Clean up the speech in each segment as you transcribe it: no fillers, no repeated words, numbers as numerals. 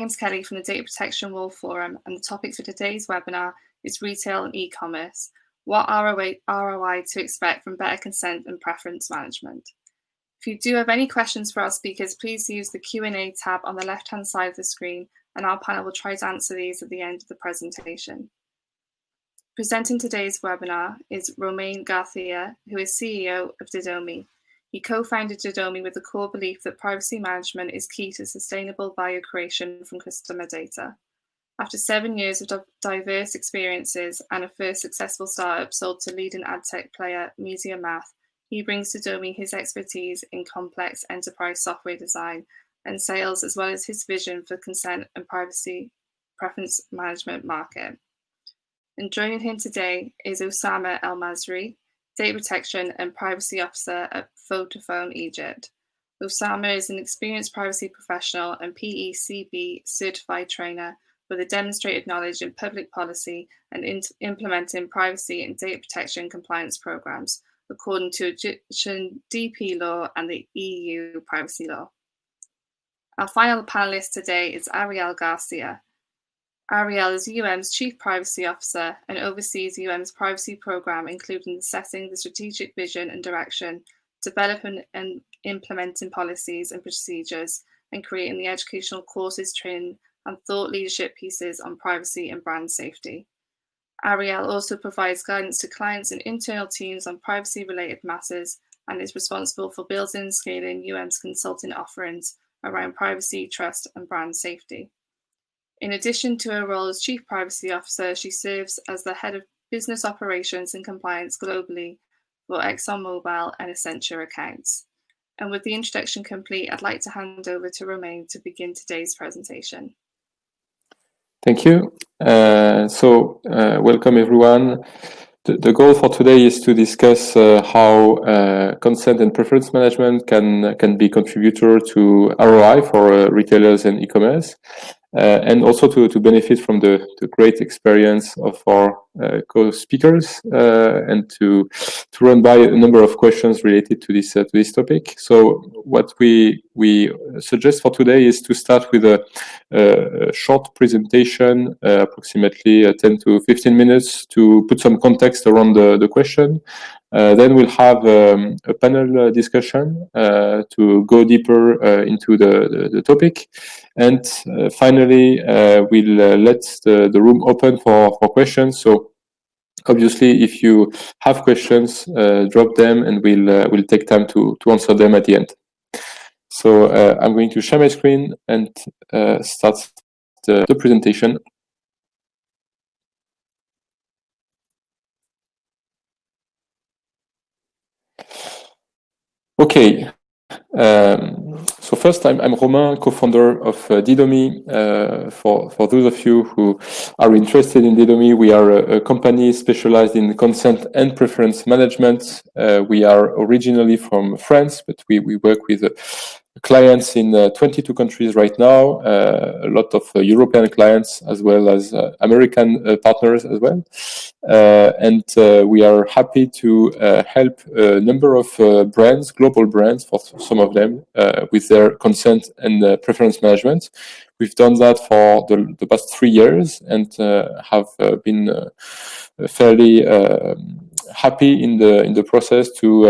James Kelly from the Data Protection World Forum, and the topic for today's webinar is retail and e-commerce. What ROI to expect from better consent and preference management. If you do have any questions for our speakers, please use the Q&A tab on the left-hand side of the screen, and our panel will try to answer these at the end of the presentation. Presenting today's webinar is Romain Gauthier, who is CEO of Didomi. He co-founded Didomi with the core belief that privacy management is key to sustainable value creation from customer data. After 7 years of diverse experiences and a first successful startup sold to leading ad tech player MediaMath, he brings to Didomi his expertise in complex enterprise software design and sales, as well as his vision for consent and privacy preference management market. And joining him today is Osama El-Masry, Data Protection and Privacy Officer at Vodafone Egypt. Osama is an experienced privacy professional and PECB certified trainer with a demonstrated knowledge in public policy and implementing privacy and data protection compliance programs according to Egyptian DP law and the EU privacy law. Our final panelist today is Arielle Garcia. Arielle is UM's Chief Privacy Officer and oversees UM's privacy program, including setting the strategic vision and direction, developing and implementing policies and procedures, and creating the educational courses, training, and thought leadership pieces on privacy and brand safety. Arielle also provides guidance to clients and internal teams on privacy-related matters and is responsible for building and scaling UM's consulting offerings around privacy, trust, and brand safety. In addition to her role as Chief Privacy Officer, she serves as the Head of Business Operations and Compliance globally for ExxonMobil and Accenture accounts. And with the introduction complete, I'd like to hand over to Romain to begin today's presentation. Thank you. Welcome everyone. The goal for today is to discuss how consent and preference management can be contributor to ROI for retailers and e-commerce, and also to benefit from the great experience of our co-speakers, and to run by a number of questions related to this topic. So what we suggest for today is to start with a short presentation, approximately 10 to 15 minutes, to put some context around the question. Then we'll have a panel discussion to go deeper into the topic. And finally, we'll let the room open for questions. So obviously, if you have questions, drop them and we'll take time to answer them at the end. So I'm going to share my screen and start the presentation. Okay. So first, I'm Romain, co-founder of Didomi. For those of you who are interested in Didomi, we are a company specialized in consent and preference management. We are originally from France, but we work with clients in 22 countries right now, a lot of European clients as well as American partners as well. And we are happy to help a number of brands, global brands, for some of them, with their consent and preference management. We've done that for the past 3 years and have been fairly happy in the process to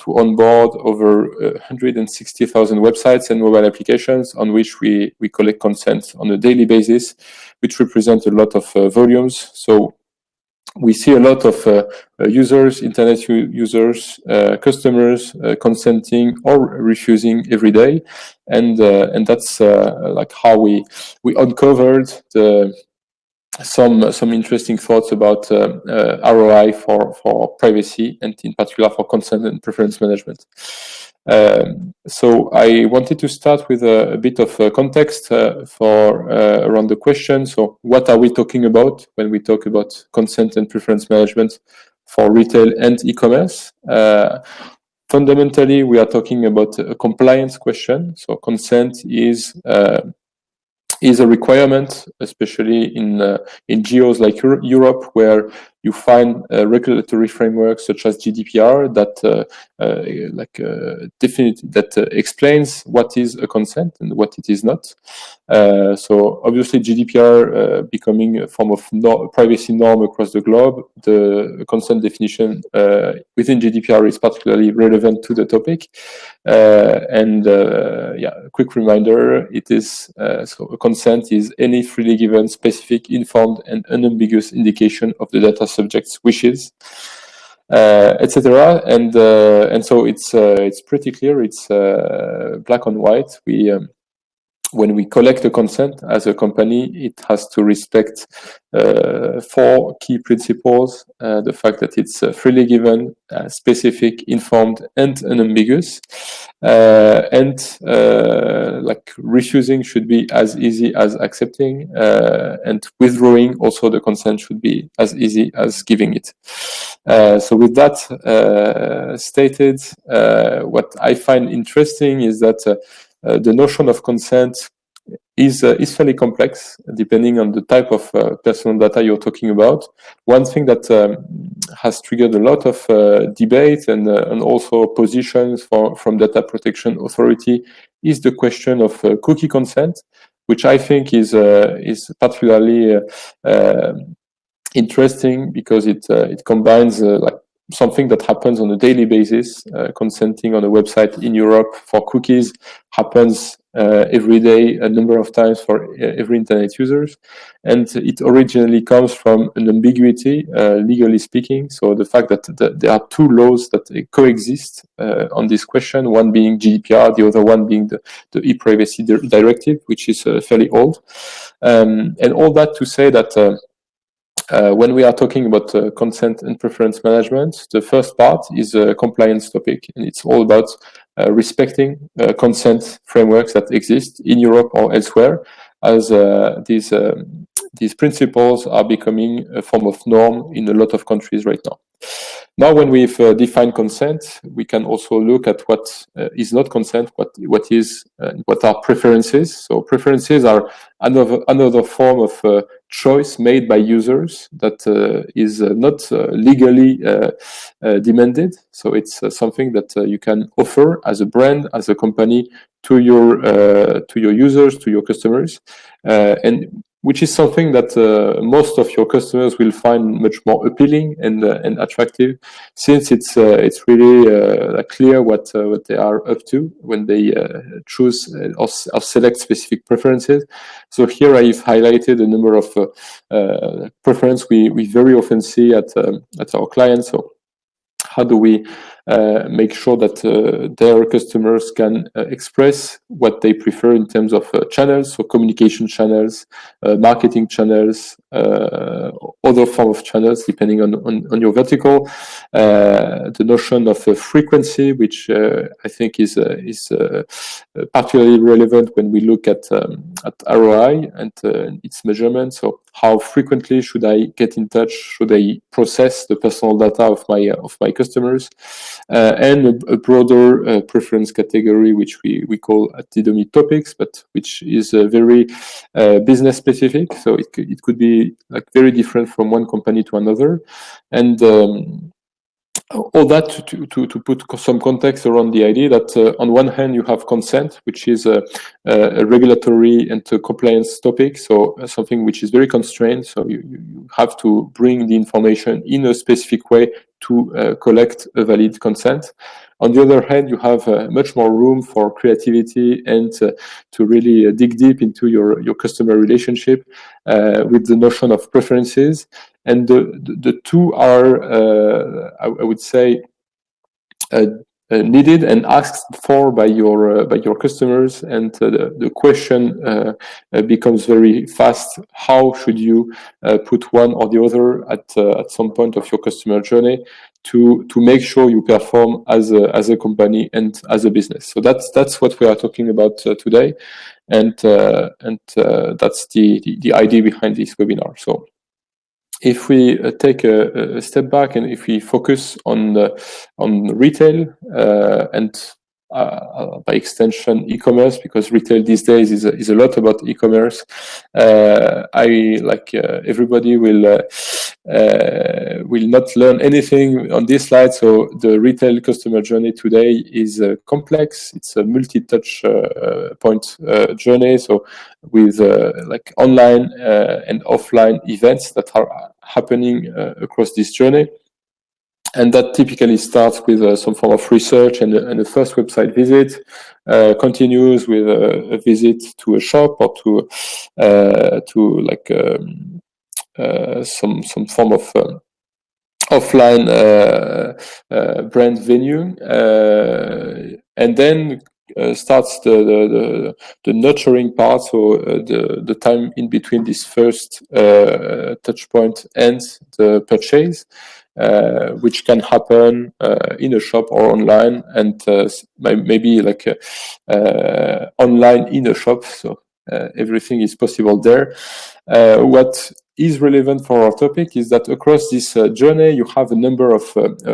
onboard over 160,000 websites and mobile applications on which we collect consent on a daily basis, which represents a lot of volumes. So we see a lot of users, internet users, customers consenting or refusing every day, and that's like how we uncovered some interesting thoughts about ROI for privacy and in particular for consent and preference management. So I wanted to start with a bit of context for around the question. So what are we talking about when we talk about consent and preference management for retail and e-commerce? Fundamentally, we are talking about a compliance question. So consent is a requirement, especially in geos like Europe, where you find regulatory frameworks such as GDPR that explains what is a consent and what it is not. So obviously GDPR becoming a form of privacy norm across the globe, the consent definition within GDPR is particularly relevant to the topic. A quick reminder, it is so a consent is any freely given, specific, informed, and unambiguous indication of the data subject's wishes, etc. And so it's pretty clear. It's black on white. When we collect a consent as a company, it has to respect 4 key principles. The fact that it's freely given, specific, informed, and unambiguous. Like refusing should be as easy as accepting, and withdrawing also the consent should be as easy as giving it. So with that stated, what I find interesting is that the notion of consent is fairly complex, depending on the type of personal data you're talking about. One thing that has triggered a lot of debate and also positions from Data Protection Authority is the question of cookie consent, which I think is particularly interesting because it combines like something that happens on a daily basis. Consenting on a website in Europe for cookies happens every day, a number of times for every internet users. And it originally comes from an ambiguity, legally speaking. So the fact that there are 2 laws that coexist on this question, one being GDPR, the other one being the e-privacy directive, which is fairly old. And all that to say that when we are talking about consent and preference management, the first part is a compliance topic, and it's all about respecting consent frameworks that exist in Europe or elsewhere, as these principles are becoming a form of norm in a lot of countries right now. Now, when we've defined consent, we can also look at what is not consent, what are preferences. So preferences are another form of choice made by users that is not legally demanded. So it's something that you can offer as a brand, as a company, to your users, to your customers, and which is something that most of your customers will find much more appealing and attractive, since it's really clear what they are up to when they choose or select specific preferences. So here I've highlighted a number of preferences we very often see at our clients. So how do we make sure that their customers can express what they prefer in terms of channels, so communication channels, marketing channels, other form of channels, depending on your vertical. The notion of frequency, which I think is particularly relevant when we look at ROI and its measurement. So how frequently should I get in touch? Should I process the personal data of my customers? And a broader preference category, which we call at Didomi topics, but which is very business specific. So it could be like very different from one company to another. And all that to put some context around the idea that on one hand you have consent, which is a regulatory and compliance topic, so something which is very constrained. So you have to bring the information in a specific way to collect a valid consent. On the other hand, you have much more room for creativity and to really dig deep into your customer relationship with the notion of preferences. And the two are, I would say, needed and asked for by your customers. And the question becomes very fast: how should you put one or the other at some point of your customer journey to make sure you perform as a company and as a business? So that's what we are talking about today, and that's the idea behind this webinar. So if we take a step back and if we focus on retail and by extension e-commerce, because retail these days is a lot about e-commerce. Everybody will not learn anything on this slide. So the retail customer journey today is complex. It's a multi-touch point journey. So with like online and offline events that are happening across this journey. And that typically starts with some form of research and a first website visit, continues with a visit to a shop or to some form of offline brand venue, and then starts the nurturing part. So the time in between this first touch point and the purchase, which can happen in a shop or online, and maybe like online in a shop. So everything is possible there. What is relevant for our topic is that across this journey, you have a number of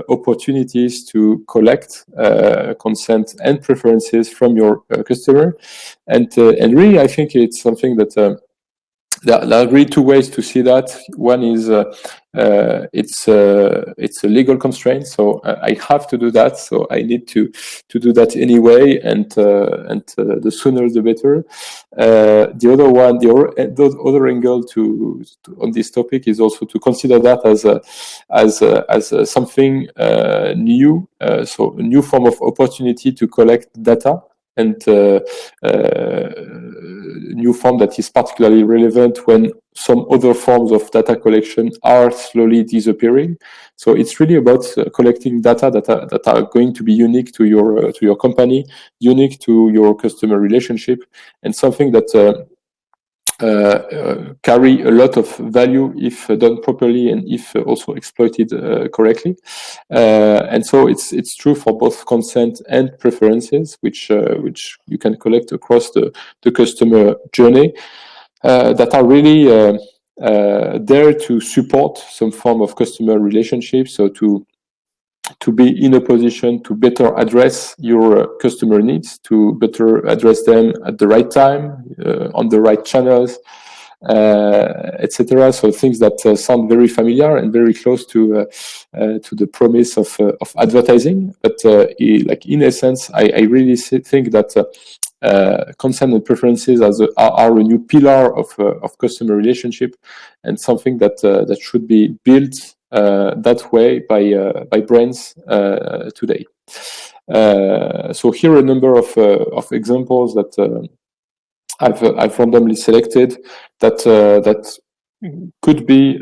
opportunities to collect consent and preferences from your customer, and really, I think it's something that there are really two ways to see that. One is it's a legal constraint, so I have to do that. So I need to do that anyway, and the sooner the better. The other one, the other angle on this topic is also to consider that as something new, so a new form of opportunity to collect data. And new form that is particularly relevant when some other forms of data collection are slowly disappearing. So it's really about collecting data that are going to be unique to your company, unique to your customer relationship, and something that carry a lot of value if done properly and if also exploited correctly. And so it's true for both consent and preferences, which you can collect across the customer journey, that are really there to support some form of customer relationship. So to be in a position to better address your customer needs, to better address them at the right time, on the right channels, etc. So things that sound very familiar and very close to the promise of advertising. But like in essence, I really think that consent and preferences are a new pillar of customer relationship, and something that should be built that way by brands today. So here are a number of examples that I've randomly selected that could be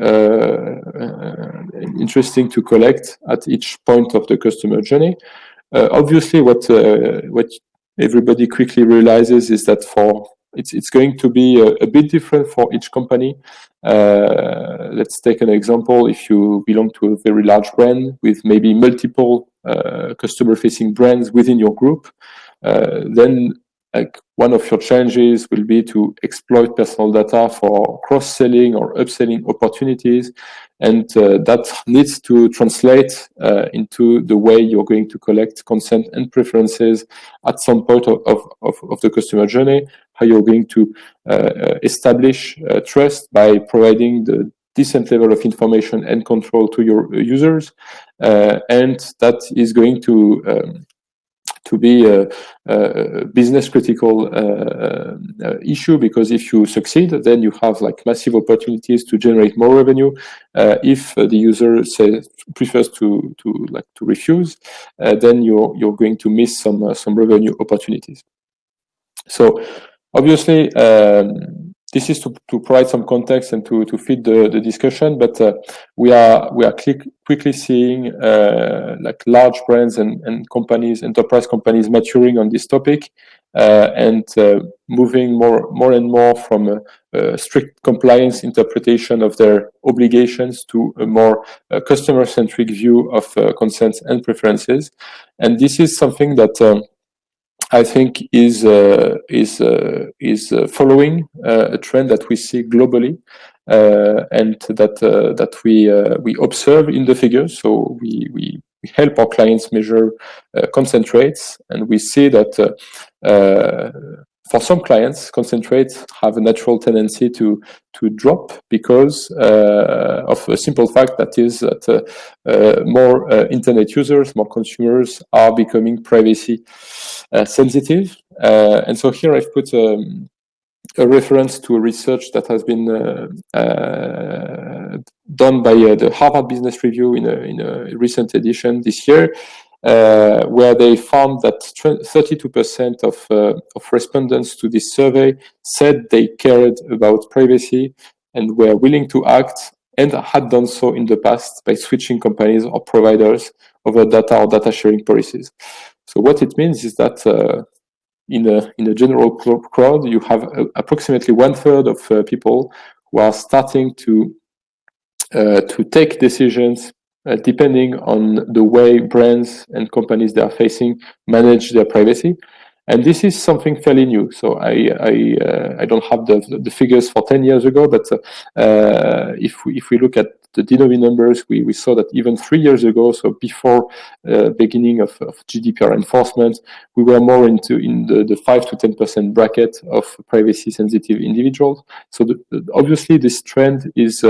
interesting to collect at each point of the customer journey. Obviously, what everybody quickly realizes is that it's going to be a bit different for each company. Let's take an example. If you belong to a very large brand with maybe multiple customer-facing brands within your group, then like one of your challenges will be to exploit personal data for cross-selling or upselling opportunities, and that needs to translate into the way you're going to collect consent and preferences at some point of the customer journey, how you're going to establish trust by providing the decent level of information and control to your users, and that is going to be a business critical issue, because if you succeed, then you have like massive opportunities to generate more revenue. If the user prefers to refuse, then you're going to miss some revenue opportunities. So obviously, this is to provide some context and to feed the discussion, but we are quickly seeing like large brands and companies, enterprise companies, maturing on this topic, and moving more and more from a strict compliance interpretation of their obligations to a more customer-centric view of consents and preferences. And this is something that I think is following a trend that we see globally, and that we observe in the figures. So we help our clients measure consent rates, and we see that for some clients, consent rates have a natural tendency to drop because of a simple fact, that is that more internet users, more consumers are becoming privacy sensitive. And so here I've put a reference to a research that has been done by the Harvard Business Review in a recent edition this year, where they found that 32% of respondents to this survey said they cared about privacy and were willing to act, and had done so in the past by switching companies or providers over data or data sharing policies. So what it means is that in a general crowd, you have approximately 1/3 of people who are starting to take decisions depending on the way brands and companies they are facing manage their privacy. And this is something fairly new. So I don't have the figures for 10 years ago, but if we look at the Didomi numbers, we saw that even 3 years ago, so before beginning of GDPR enforcement, we were more in the 5 to 10% bracket of privacy sensitive individuals. So obviously this trend is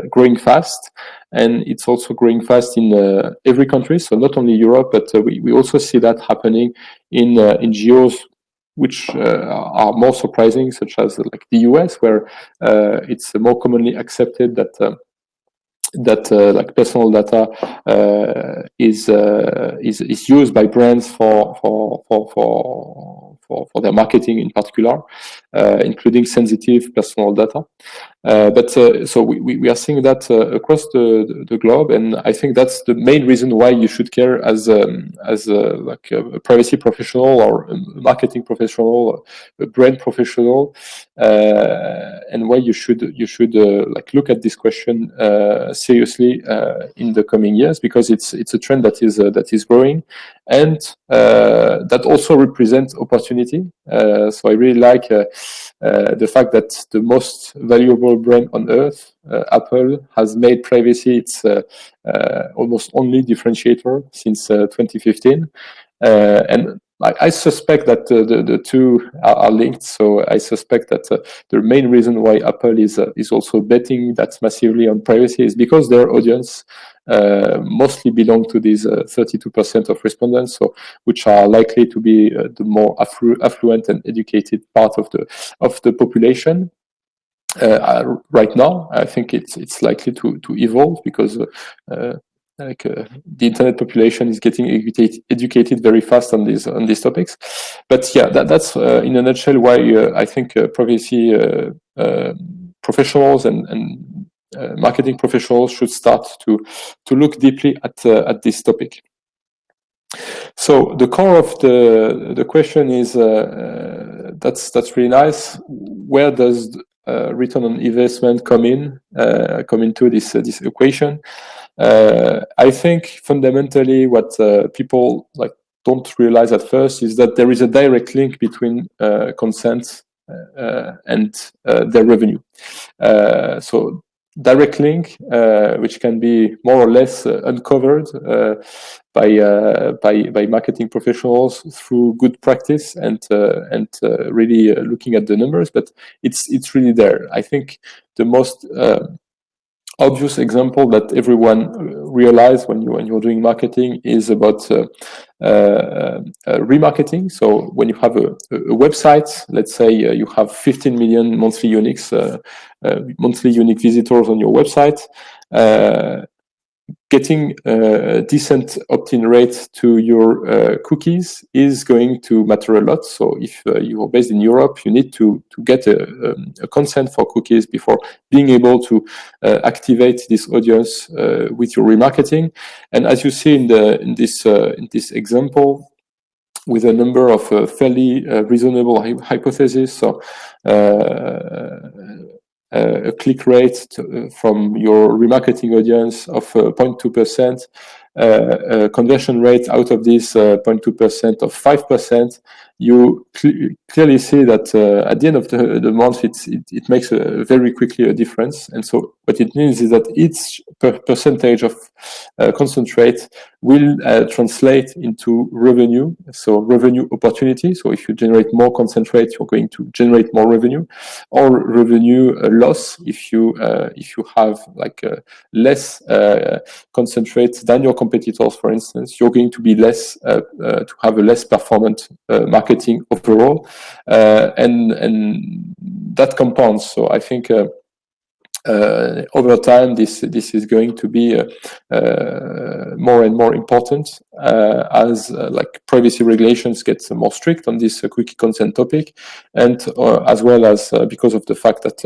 growing fast, and it's also growing fast in every country. So not only Europe, but we also see that happening in geos which are more surprising, such as like the US, where it's more commonly accepted that like personal data is used by brands for their marketing in particular, including sensitive personal data. But so we are seeing that across the globe, and I think that's the main reason why you should care as like a privacy professional or a marketing professional, a brand professional, and why you should like look at this question seriously in the coming years, because it's a trend that is growing, and that also represents opportunity. So I really like the fact that the most valuable brand on earth, Apple, has made privacy its almost only differentiator since 2015, and I suspect that the two are linked. So I suspect that the main reason why Apple is also betting that massively on privacy is because their audience mostly belong to these 32% of respondents, so which are likely to be the more affluent and educated part of the population. Right now, I think it's likely to evolve, because the internet population is getting educated very fast on these topics. But yeah, that's in a nutshell why I think privacy professionals and marketing professionals should start to look deeply at this topic. So the core of the question is that's really nice. Where does return on investment come into this equation? I think fundamentally what people like don't realize at first is that there is a direct link between consent and their revenue. So direct link, which can be more or less uncovered by marketing professionals through good practice and really looking at the numbers, but it's really there. I think the most obvious example that everyone realizes when you're doing marketing is about remarketing. So when you have a website, let's say you have 15 million monthly unique visitors on your website, getting a decent opt-in rate to your cookies is going to matter a lot. So if you are based in Europe, you need to get a consent for cookies before being able to activate this audience with your remarketing. And as you see in this example, with a number of fairly reasonable hypotheses, so a click rate from your remarketing audience of 0.2%, conversion rate out of this 0.2% of 5%, you clearly see that at the end of the month, it makes very quickly a difference. And so what it means is that each percentage of concentrate will translate into revenue, so revenue opportunity. So if you generate more concentrate, you're going to generate more revenue, or revenue loss if you have like less concentrate than your competitors, for instance. You're going to be less to have a less performant marketing overall, and that compounds. So I think over time, this is going to be more and more important as like privacy regulations get more strict on this cookie consent topic, and as well as because of the fact that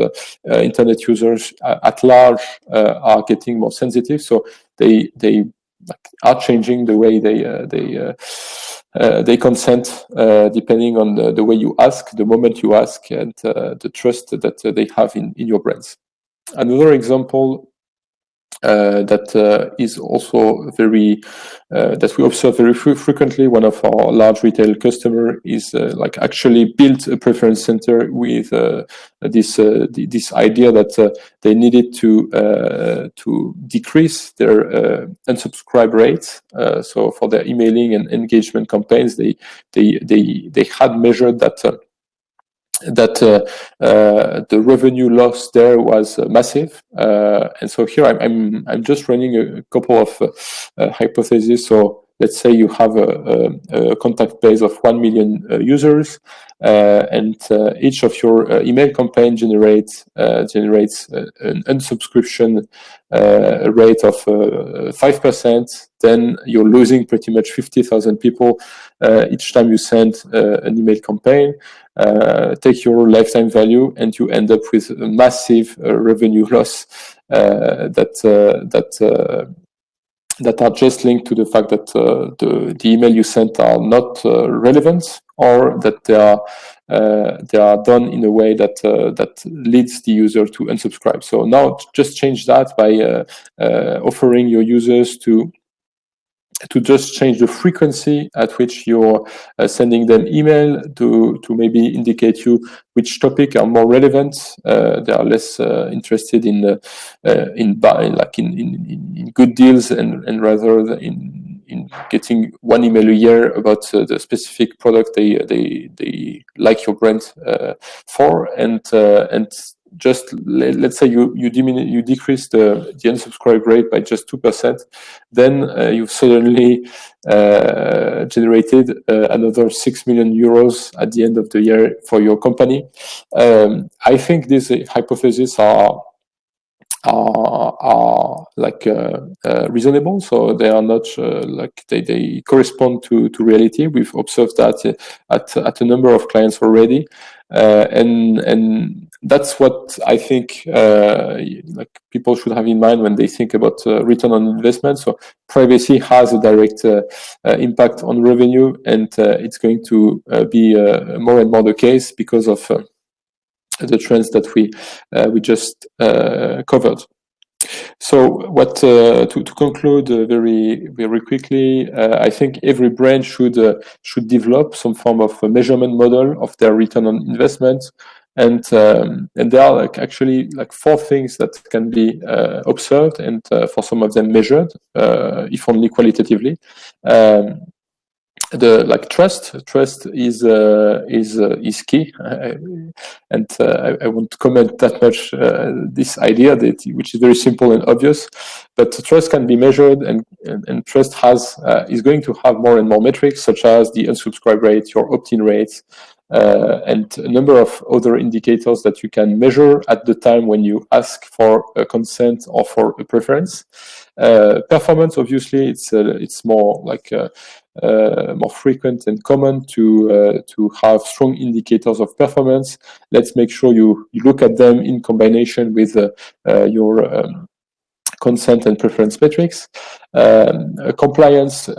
internet users at large are getting more sensitive, so they are changing the way they consent depending on the way you ask, the moment you ask, and the trust that they have in your brands. Another example that is also very that we observe very frequently. One of our large retail customer is like actually built a preference center with this idea that they needed to decrease their unsubscribe rates. So for their emailing and engagement campaigns, they had measured that. The revenue loss there was massive, and so here I'm just running a couple of hypotheses. So let's say you have a contact base of 1 million users, and each of your email campaign generates an unsubscription rate of 5%. Then you're losing pretty much 50,000 people each time you send an email campaign. Take your lifetime value, and you end up with a massive revenue loss that are just linked to the fact that the email you sent are not relevant, or that they are done in a way that leads the user to unsubscribe. So now just change that by offering your users to just change the frequency at which you're sending them email to maybe indicate you which topic are more relevant. They are less interested in good deals and rather in getting one email a year about the specific product they like your brand for, and just let's say you decrease the unsubscribe rate by just 2%, then you've suddenly generated another 6 million euros at the end of the year for your company. I think these hypotheses are like reasonable, so they are not like they correspond to reality. We've observed that at a number of clients already, and that's what I think like people should have in mind when they think about return on investment. So privacy has a direct impact on revenue, and it's going to be more and more the case because of the trends that we just covered. So what to conclude very quickly, I think every brand should develop some form of a measurement model of their return on investment, and there are actually 4 things that can be observed, and for some of them measured, if only qualitatively. The trust is key, and I won't comment that much this idea which is very simple and obvious, but trust can be measured, and trust is going to have more and more metrics, such as the unsubscribe rate, your opt-in rates, and a number of other indicators that you can measure at the time when you ask for a consent or for a preference. Performance, obviously, it's more more frequent and common to have strong indicators of performance. Let's make sure you look at them in combination with your consent and preference metrics. Compliance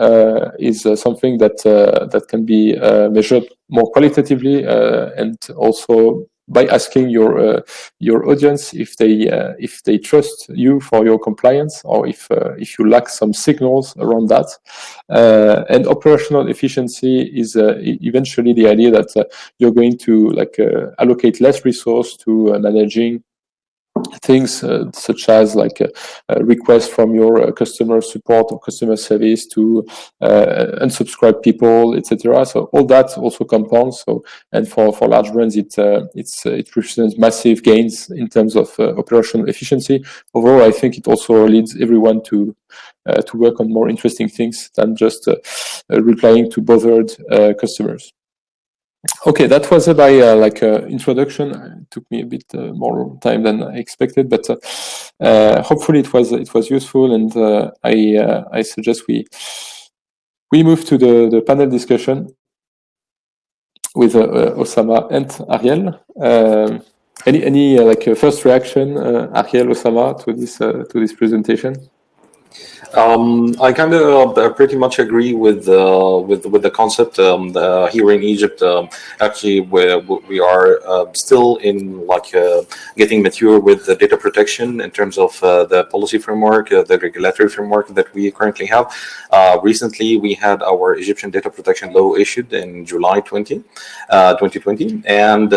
is something that can be measured more qualitatively and also by asking your audience if they trust you for your compliance, or if you lack some signals around that. And operational efficiency is eventually the idea that you're going to allocate less resource to managing things such as a request from your customer support or customer service to unsubscribe people, etc. So all that also compounds. So, and for large brands, it represents massive gains in terms of operational efficiency. Overall, I think it also leads everyone to work on more interesting things than just replying to bothered customers. Okay, that was my introduction. It took me a bit more time than I expected, but hopefully it was useful. And I suggest we move to the panel discussion with Osama and Arielle. Any first reaction, Arielle, Osama, to this presentation? I kind of pretty much agree with the concept. Here in Egypt, actually, we are still in getting mature with the data protection in terms of the policy framework, the regulatory framework that we currently have. Recently, we had our Egyptian data protection law issued in July 2020, and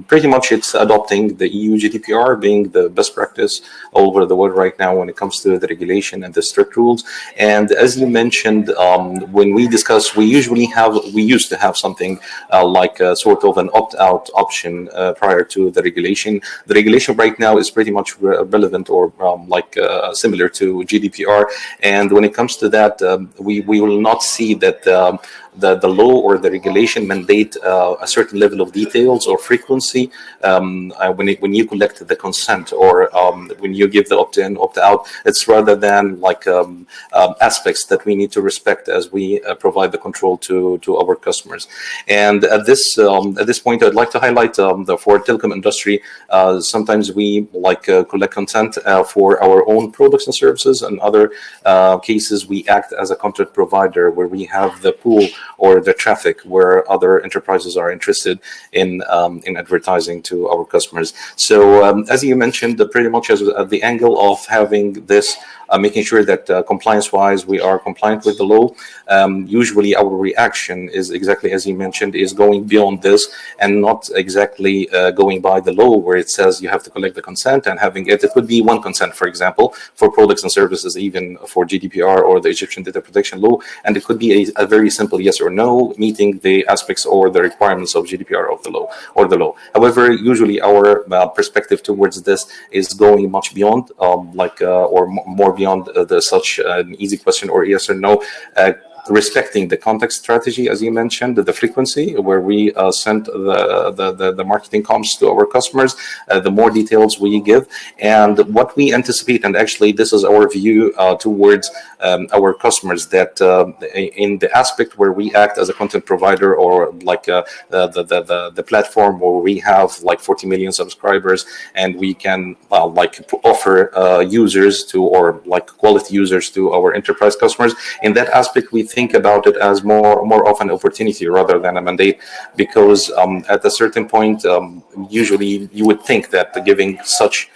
pretty much it's adopting the EU GDPR, being the best practice all over the world right now when it comes to the regulation and the strict rules. And as you mentioned, when we discuss, we used to have something like a sort of an opt-out option prior to the regulation. The regulation right now is pretty much relevant or similar to GDPR. And when it comes to that, we will not see that the law or the regulation mandate a certain level of details or frequency when you collect the consent, or when you give the opt-in, opt-out. It's rather than aspects that we need to respect as we provide the control to our customers. And at this point, I'd like to highlight for telecom industry, sometimes we collect consent for our own products and services, and other cases we act as a content provider where we have the pool or the traffic where other enterprises are interested in advertising to our customers. So as you mentioned, pretty much as the angle of having this, making sure that compliance-wise we are compliant with the law. Usually our reaction is exactly as you mentioned, is going beyond this and not exactly going by the law where it says you have to collect the consent and having it. It would be one consent, for example, for products and services, even for GDPR or the Egyptian data protection law, and it could be a very simple yes or no, meeting the aspects or the requirements of GDPR of the law or the law. However, usually our perspective towards this is going much beyond, or more beyond such an easy question or yes or no, respecting the context strategy, as you mentioned, the frequency where we send the marketing comms to our customers, the more details we give, and what we anticipate. And actually, this is our view towards our customers, that in the aspect where we act as a content provider, or the platform where we have 40 million subscribers, and we can offer users to, or quality users to our enterprise customers. In that aspect, we think about it as more of an opportunity rather than a mandate, because at a certain point, usually you would think that giving such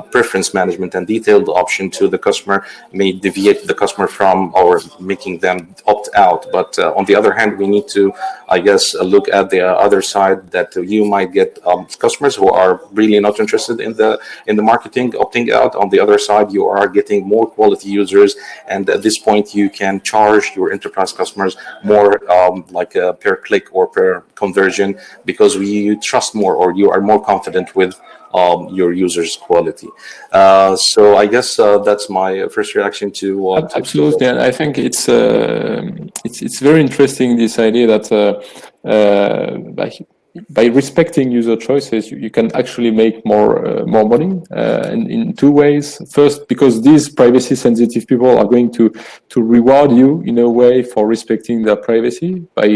preference management and detailed option to the customer may deviate the customer from, or making them opt out. But on the other hand, we need to, I guess, look at the other side, that you might get customers who are really not interested in the marketing opting out. On the other side, you are getting more quality users, and at this point, you can charge your enterprise customers more, per click or per conversion, because you trust more, or you are more confident with your users' quality. So I guess that's my first reaction to absolutely, and I think it's very interesting, this idea that by respecting user choices, you can actually make more money, and in two ways. First, because these privacy sensitive people are going to reward you in a way for respecting their privacy by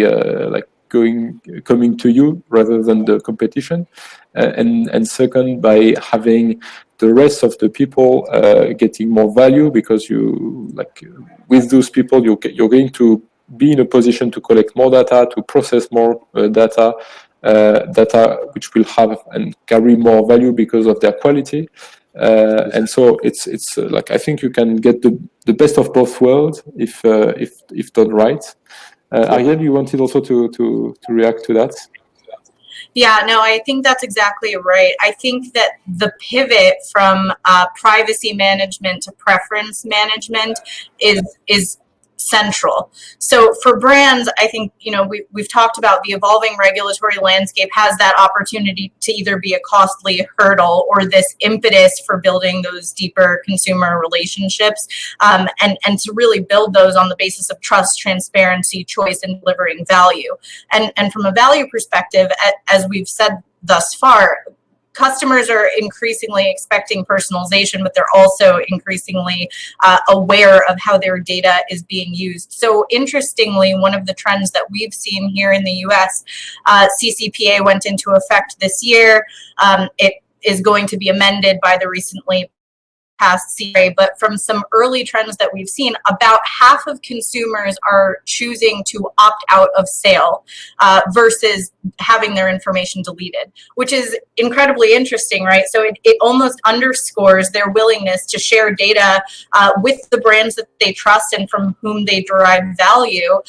coming to you rather than the competition, and second, by having the rest of the people getting more value, because you with those people you're going to be in a position to collect more data, to process more data, data which will have and carry more value because of their quality. And so it's like, I think you can get the best of both worlds if done right. Arielle, you wanted also to react to that? Yeah, no, I think that's exactly right. I think that the pivot from privacy management to preference management is central. So for brands, I think, you know, we've talked about the evolving regulatory landscape has that opportunity to either be a costly hurdle or this impetus for building those deeper consumer relationships, and to really build those on the basis of trust, transparency, choice, and delivering value. And from a value perspective, as we've said thus far, customers are increasingly expecting personalization, but they're also increasingly aware of how their data is being used. So interestingly, one of the trends that we've seen here in the US, CCPA went into effect this year. It is going to be amended by the recently passed CRA, but from some early trends that we've seen, about half of consumers are choosing to opt out of sale versus having their information deleted, which is incredibly interesting, right? So it almost underscores their willingness to share data with the brands that they trust and from whom they derive value,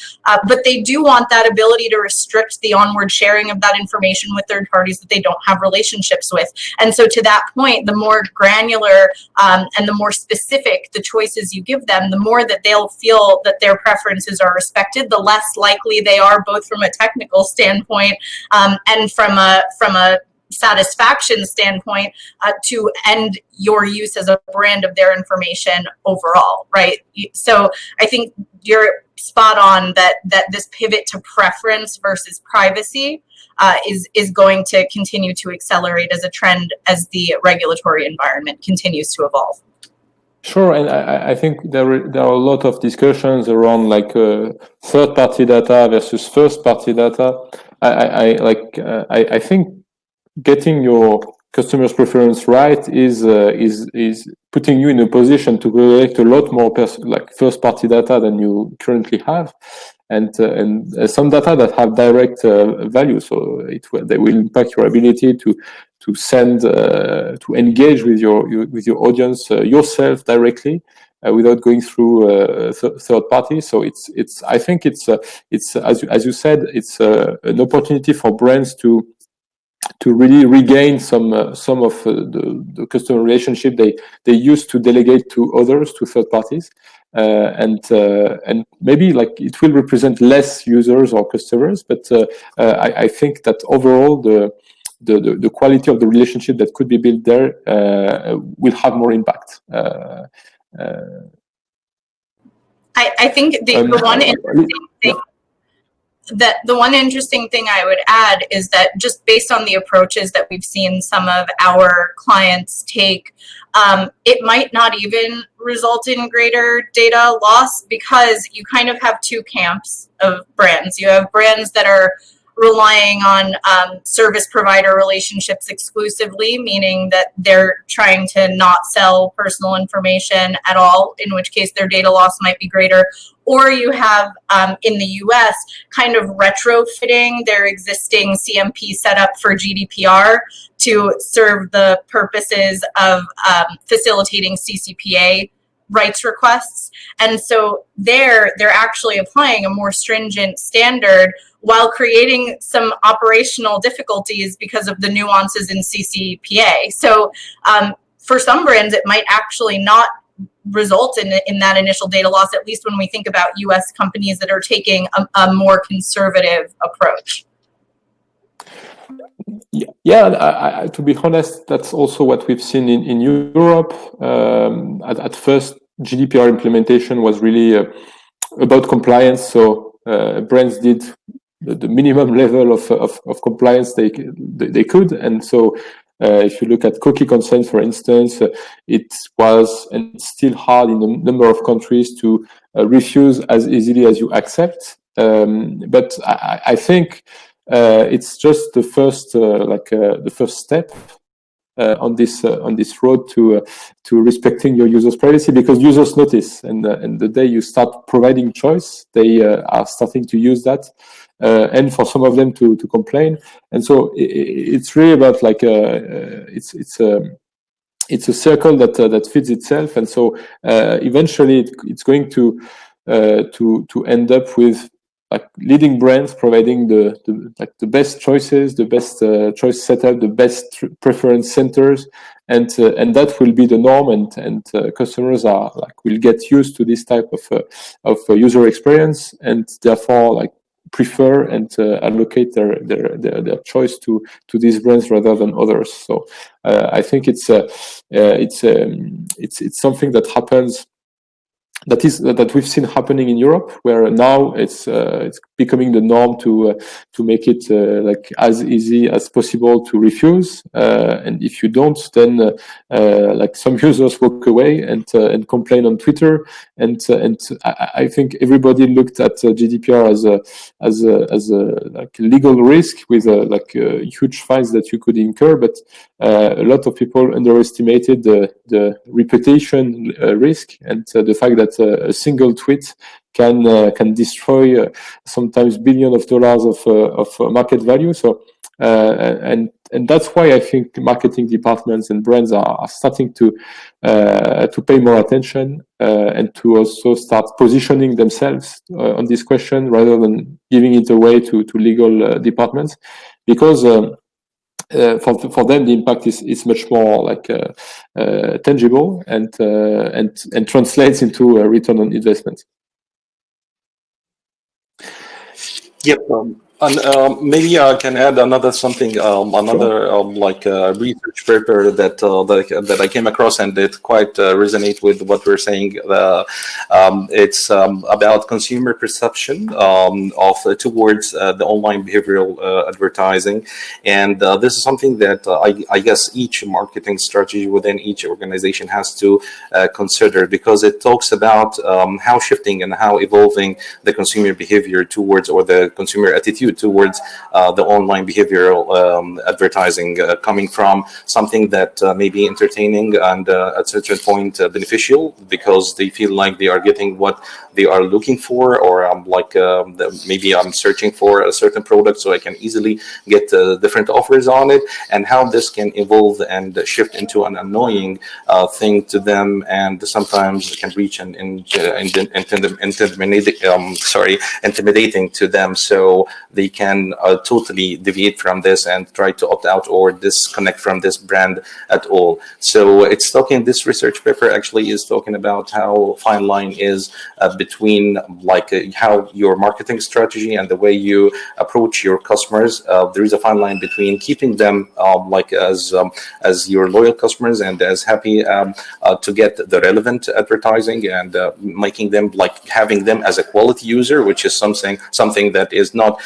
but they do want that ability to restrict the onward sharing of that information with third parties that they don't have relationships with. And so to that point, the more granular and the more specific the choices you give them, the more that they'll feel that their preferences are respected, the less likely they are, both from a technical standpoint and from a satisfaction standpoint, to end your use as a brand of their information overall, right? So I think you're spot on that this pivot to preference versus privacy is going to continue to accelerate as a trend as the regulatory environment continues to evolve. Sure, and I think there are a lot of discussions around like third-party data versus first-party data. I think getting your customers' preference right is putting you in a position to collect a lot more first-party data than you currently have, and some data that have direct value. So they will impact your ability to send to engage with your audience yourself directly without going through third parties. So I think it's as you said, it's an opportunity for brands to really regain some of the customer relationship they used to delegate to others, to third parties, and maybe like it will represent less users or customers, but I think that overall the quality of the relationship that could be built there will have more impact. I think the one interesting thing. The one interesting thing I would add is that just based on the approaches that we've seen some of our clients take, it might not even result in greater data loss, because you kind of have two camps of brands. You have brands that are relying on service provider relationships exclusively, meaning that they're trying to not sell personal information at all, in which case their data loss might be greater. Or you have, in the US, kind of retrofitting their existing CMP setup for GDPR to serve the purposes of facilitating CCPA rights requests. And so they're actually applying a more stringent standard while creating some operational difficulties because of the nuances in CCPA. So for some brands, it might actually not result in that initial data loss, at least when we think about US companies that are taking a more conservative approach. Yeah, to be honest, that's also what we've seen in Europe. At first, GDPR implementation was really about compliance, so brands did the minimum level of compliance they could, and so if you look at cookie consent, for instance, it was and it's still hard in a number of countries to refuse as easily as you accept. But I think it's just the first the first step on this road to respecting your users' privacy, because users notice, and the day you start providing choice, they are starting to use that. and for some of them to complain. And so it's really about like it's a circle that feeds itself, and so eventually it's going to end up with like leading brands providing the best choices, the best choice setup, the best preference centers, and that will be the norm, and customers will get used to this type of user experience, and therefore like prefer and allocate their choice to these brands rather than others. So I think it's something that happens, that we've seen happening in Europe, where now it's becoming the norm to make it like as easy as possible to refuse, and if you don't, then like some users walk away and complain on Twitter, and I think everybody looked at GDPR as a like legal risk with huge fines that you could incur, but a lot of people underestimated the reputation risk, and the fact that a single tweet can destroy sometimes billions of dollars of market value. So and that's why I think marketing departments and brands are starting to pay more attention and to also start positioning themselves on this question rather than giving it away to legal departments, because for them the impact is much more like tangible and translates into a return on investment. Yep. And maybe I can add another something, research paper that I came across, and it quite resonate with what we're saying. It's about consumer perception towards the online behavioral advertising, and this is something that I guess each marketing strategy within each organization has to consider, because it talks about how shifting and how evolving the consumer behavior towards, or the consumer attitude towards the online behavioral advertising, coming from something that may be entertaining and at a certain point beneficial, because they feel like they are getting what they are looking for, or maybe I'm searching for a certain product so I can easily get different offers on it, and how this can evolve and shift into an annoying thing to them, and sometimes can reach an intimidating to them, so they can totally deviate from this and try to opt out or disconnect from this brand at all. So it's talking, this research paper actually is talking about how fine line is between how your marketing strategy and the way you approach your customers. There is a fine line between keeping them as your loyal customers and as happy to get the relevant advertising, and making them having them as a quality user, which is something that is not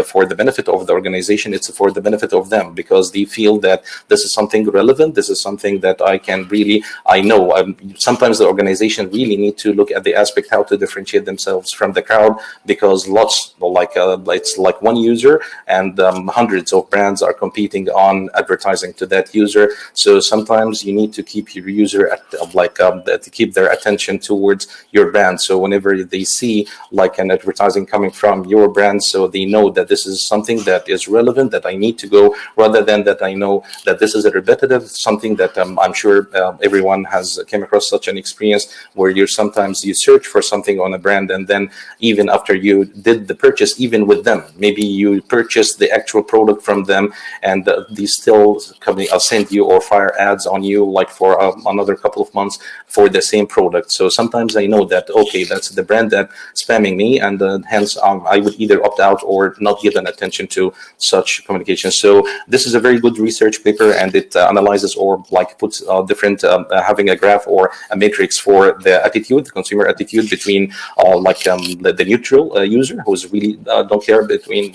for the benefit of the organization, it's for the benefit of them, because they feel that this is something relevant, this is something that I know. Sometimes the organization really need to look at the aspect how to differentiate themselves from the crowd, because it's like one user and hundreds of brands are competing on advertising to that user. So sometimes you need to keep your user to keep their attention towards your brand. So whenever they see an advertising coming from your brand, so they know that this is something that is relevant, that I need to go, rather than that I know that this is a repetitive something that I'm sure everyone has came across such an experience where sometimes you search for something on a brand, and then even after you did the purchase, even with them, maybe you purchased the actual product from them, and they still send you or fire ads on you for another couple of months for the same product. So sometimes I know that, okay, that's the brand that spamming me, and hence I would either opt out or not give an attention to such communication. So this is a very good research paper, and it analyzes or puts different having a graph or a matrix for the attitude, the consumer attitude between the neutral user who's really don't care between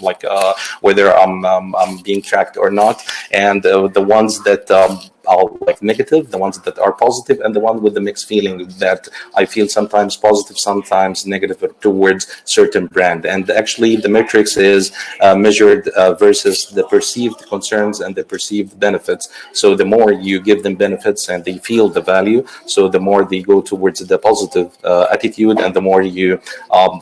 whether I'm being tracked or not, and the ones that like negative, the ones that are positive, and the one with the mixed feeling that I feel sometimes positive, sometimes negative towards certain brand. And actually, the metrics is measured versus the perceived concerns and the perceived benefits. So the more you give them benefits and they feel the value, so the more they go towards the positive attitude, and the more you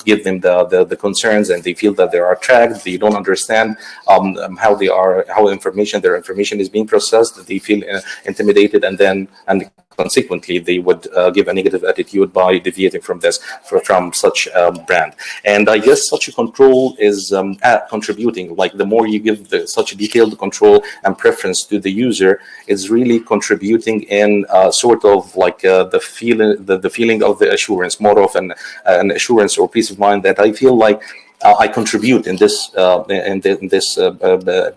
give them the concerns and they feel that they are tracked, they don't understand how their information is being processed, they feel intimidated, and consequently they would give a negative attitude by deviating from such brand. And I guess such a control is contributing, like the more you give such a detailed control and preference to the user, is really contributing in sort of like the feeling of the assurance, more of an assurance or peace of mind that I feel like I contribute in this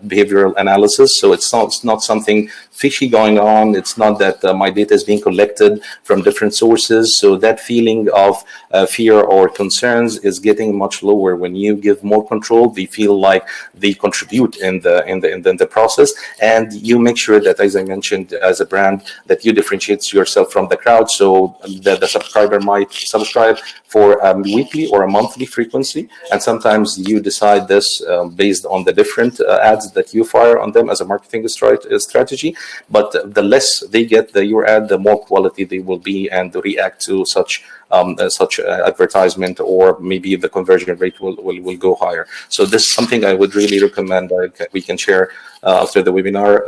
behavioral analysis. So it's not something fishy going on. It's not that my data is being collected from different sources. So that feeling of fear or concerns is getting much lower when you give more control. They feel like they contribute in the process, and you make sure that, as I mentioned, as a brand, that you differentiate yourself from the crowd. So the subscriber might subscribe for a weekly or a monthly frequency, and sometimes you decide this based on the different ads that you fire on them as a marketing strategy. But the less they get your ad, the more quality they will be and react to such advertisement, or maybe the conversion rate will go higher. So this is something I would really recommend. We can share after the webinar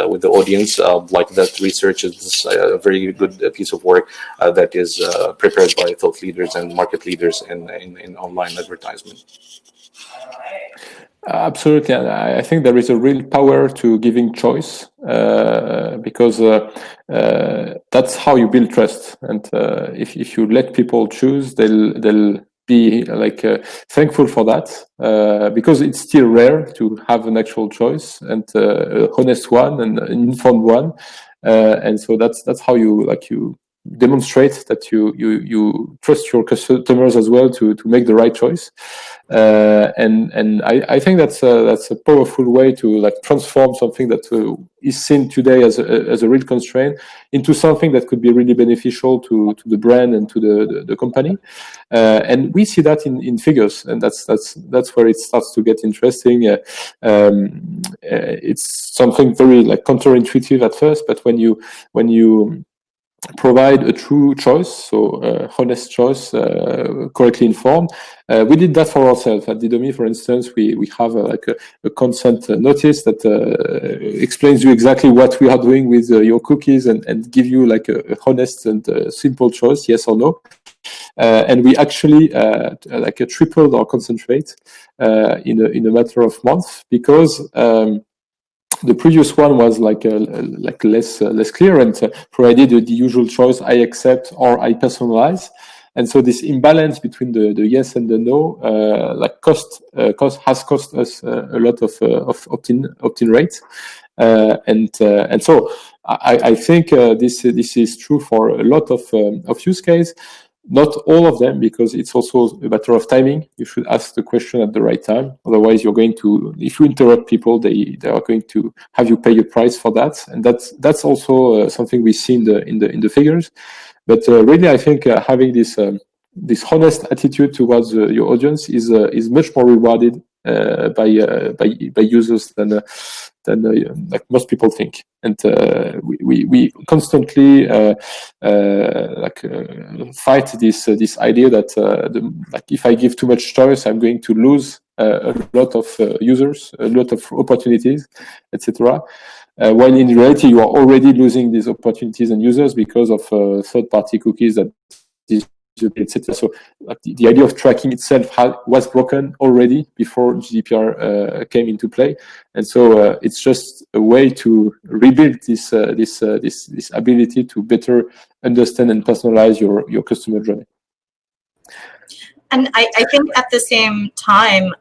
with the audience. Like that research is a very good piece of work that is prepared by thought leaders and market leaders in online advertisement. Absolutely, and I think there is a real power to giving choice, because that's how you build trust. And if you let people choose, they'll be like thankful for that, because it's still rare to have an actual choice, and a honest one and an informed one. And so that's how you demonstrate that you trust your customers as well to make the right choice. And I think that's a powerful way to like transform something that is seen today as a real constraint into something that could be really beneficial to the brand and to the company. And we see that in figures, and that's where it starts to get interesting. It's something very like counterintuitive at first, but when you provide a true choice, so honest choice, correctly informed. We did that for ourselves at Didomi, for instance. We have a consent notice that explains you exactly what we are doing with your cookies, and give you like a honest and simple choice, yes or no. And we actually tripled our consent rate in a matter of months, because the previous one was less clear, and provided the usual choice: I accept or I personalize. And so this imbalance between the yes and the no has cost us a lot of opt-in rate. And so I think this is true for a lot of use cases. Not all of them, because it's also a matter of timing. You should ask the question at the right time. Otherwise, if you interrupt people, they are going to have you pay a price for that. And that's also something we see in the figures. But really, I think having this honest attitude towards your audience is much more rewarded by users than like most people think. And we constantly fight this idea that if I give too much choice, I'm going to lose a lot of users, a lot of opportunities, etc. While in reality, you are already losing these opportunities and users because of third-party cookies that etc. So the idea of tracking itself was broken already before GDPR came into play, and so it's just a way to rebuild this ability to better understand and personalize your customer journey. And I think at the same time,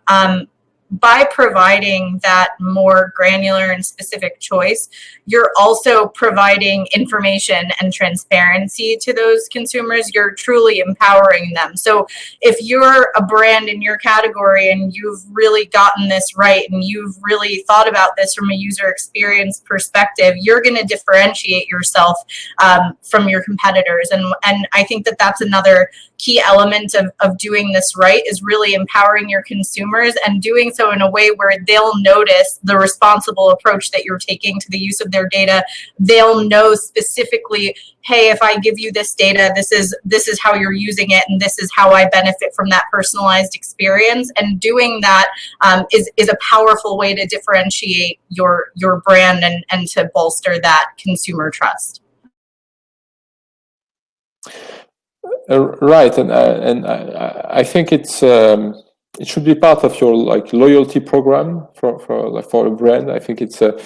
by providing that more granular and specific choice, you're also providing information and transparency to those consumers. You're truly empowering them. So if you're a brand in your category and you've really gotten this right and you've really thought about this from a user experience perspective, you're going to differentiate yourself from your competitors. And I think that that's another key element of doing this right, is really empowering your consumers and doing so in a way where they'll notice the responsible approach that you're taking to the use of their data. They'll know specifically, hey, if I give you this data, this is how you're using it, and this is how I benefit from that personalized experience. And doing that is a powerful way to differentiate your brand and to bolster that consumer trust. Right, and I think it's it should be part of your loyalty program for a brand. I think it's a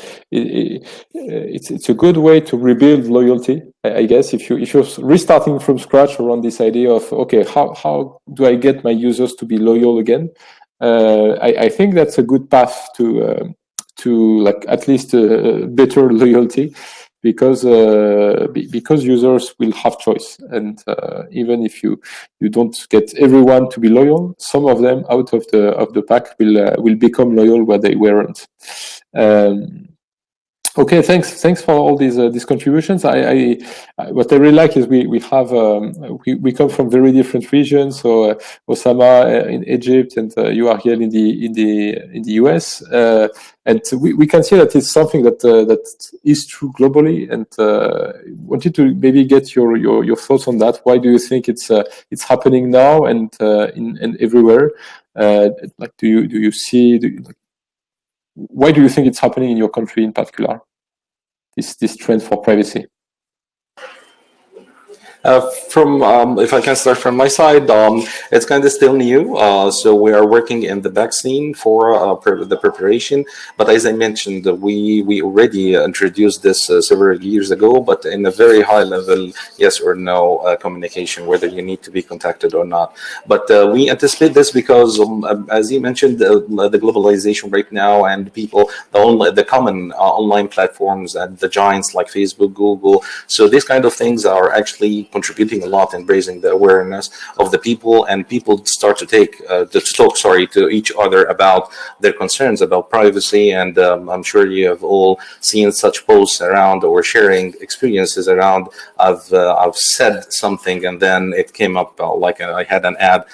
good way to rebuild loyalty. I guess if you're restarting from scratch around this idea of, okay, how do I get my users to be loyal again? I think that's a good path to at least better loyalty. Because users will have choice, and even if you don't get everyone to be loyal, some of them out of the pack will become loyal where they weren't. Okay, thanks for all these contributions. What I really like is we come from very different regions. So Osama in Egypt, and you are here in the US, and we can see that it's something that is true globally. And wanted to maybe get your thoughts on that. Why do you think it's happening now and everywhere? Do you see? Why do you think it's happening in your country in particular, this trend for privacy? If I can start from my side, it's kind of still new. So we are working in the back scene for the preparation. But as I mentioned, we already introduced this several years ago, but in a very high level, yes or no communication, whether you need to be contacted or not. But we anticipate this because, as you mentioned, the globalization right now, and people, the common online platforms and the giants like Facebook, Google. So these kind of things are actually contributing a lot in raising the awareness of the people, and people start to talk to each other about their concerns about privacy. And I'm sure you have all seen such posts around, or sharing experiences around. I've said something and then it came up like I had an ad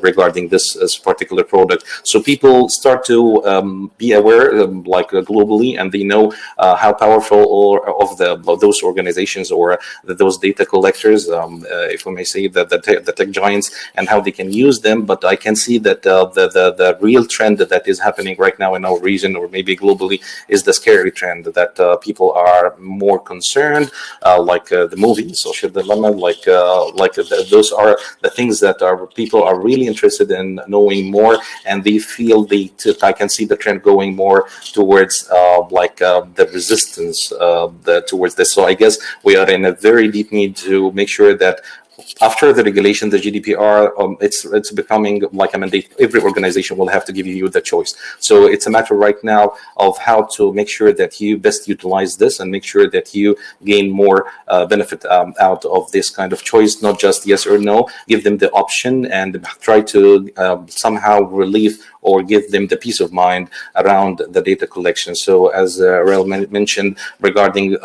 regarding this particular product. So people start to be aware, globally, and they know how powerful of those organizations or those data collectors, if we may say, the tech giants, and how they can use them. But I can see that the real trend that is happening right now in our region, or maybe globally, is the scary trend that people are more concerned, the movie Social Dilemma, those are the things that people are really interested in knowing more, and they feel I can see the trend going more towards the resistance towards this. So I guess we are in a very deep need to make sure that after the regulation, the GDPR, it's becoming like a mandate. Every organization will have to give you the choice. So it's a matter right now of how to make sure that you best utilize this and make sure that you gain more benefit out of this kind of choice, not just yes or no. Give them the option and try to somehow relieve or give them the peace of mind around the data collection. So as Arielle mentioned regarding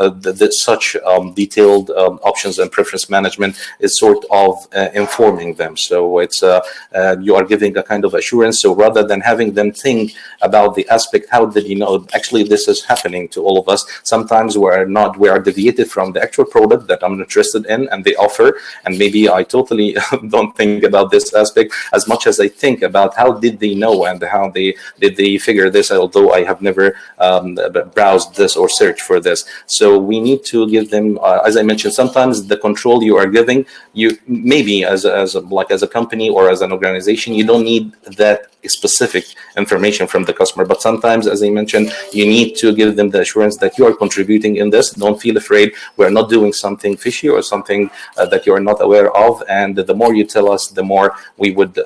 such detailed options and preference management is sort of informing them. So it's you are giving a kind of assurance. So rather than having them think about the aspect, how did you know actually this is happening to all of us? Sometimes we are deviated from the actual product that I'm interested in and they offer, and maybe I totally don't think about this aspect as much as I think about how did they know and how did they figure this, although I have never browsed this or searched for this. So we need to give them, as I mentioned, sometimes the control you are giving you maybe as a company or as an organization, you don't need that specific information from the customer, but sometimes, as I mentioned, you need to give them the assurance that you are contributing in this. Don't feel afraid. We're not doing something fishy or something that you are not aware of, and the more you tell us, the more we would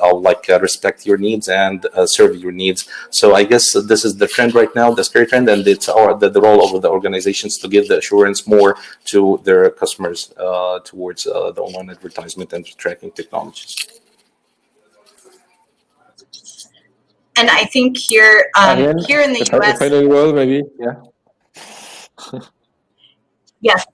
respect your needs and serve your needs. So I guess this is the trend right now, the scary trend, and it's the role of the organizations to give the assurance more to their customers towards the online advertisement and tracking technologies. And I think here in the US, final word, maybe, yeah. Yes.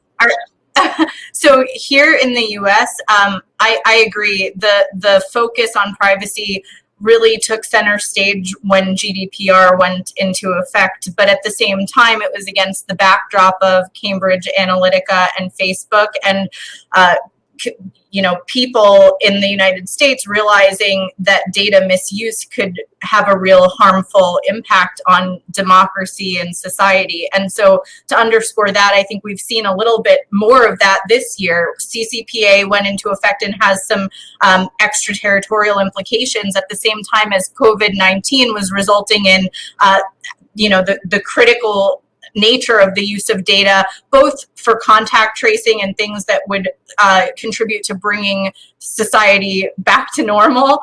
So here in the US, I agree. The focus on privacy really took center stage when GDPR went into effect. But at the same time, it was against the backdrop of Cambridge Analytica and Facebook, and people in the United States realizing that data misuse could have a real harmful impact on democracy and society. And so to underscore that, I think we've seen a little bit more of that this year. CCPA went into effect and has some extraterritorial implications at the same time as COVID-19 was resulting in the critical nature of the use of data, both for contact tracing and things that would contribute to bringing society back to normal,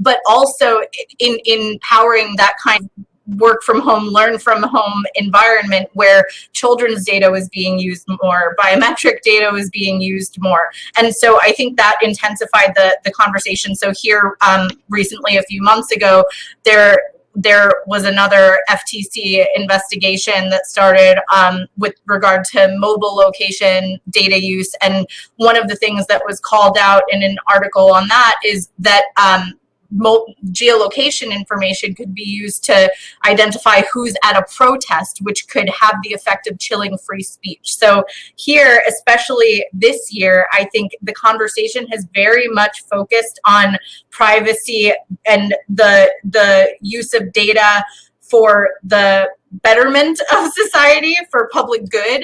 but also in powering that kind of work from home, learn from home environment where children's data was being used more, biometric data was being used more. And so I think that intensified the conversation. So here recently, a few months ago, there was another FTC investigation that started with regard to mobile location data use. And one of the things that was called out in an article on that is that geolocation information could be used to identify who's at a protest, which could have the effect of chilling free speech. So here, especially this year, I think the conversation has very much focused on privacy and the use of data for the betterment of society, for public good,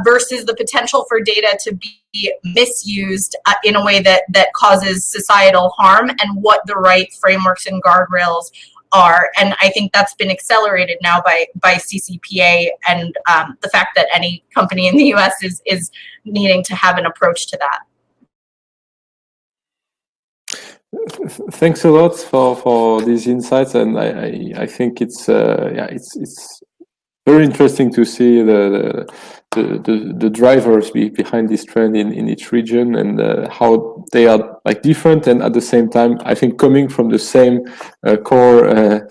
versus the potential for data to be misused in a way that causes societal harm, and what the right frameworks and guardrails are. And I think that's been accelerated now by CCPA and the fact that any company in the US is needing to have an approach to that. Thanks a lot for these insights, and I think it's very interesting to see the drivers behind this trend in each region, and how they are different, and at the same time I think coming from the same core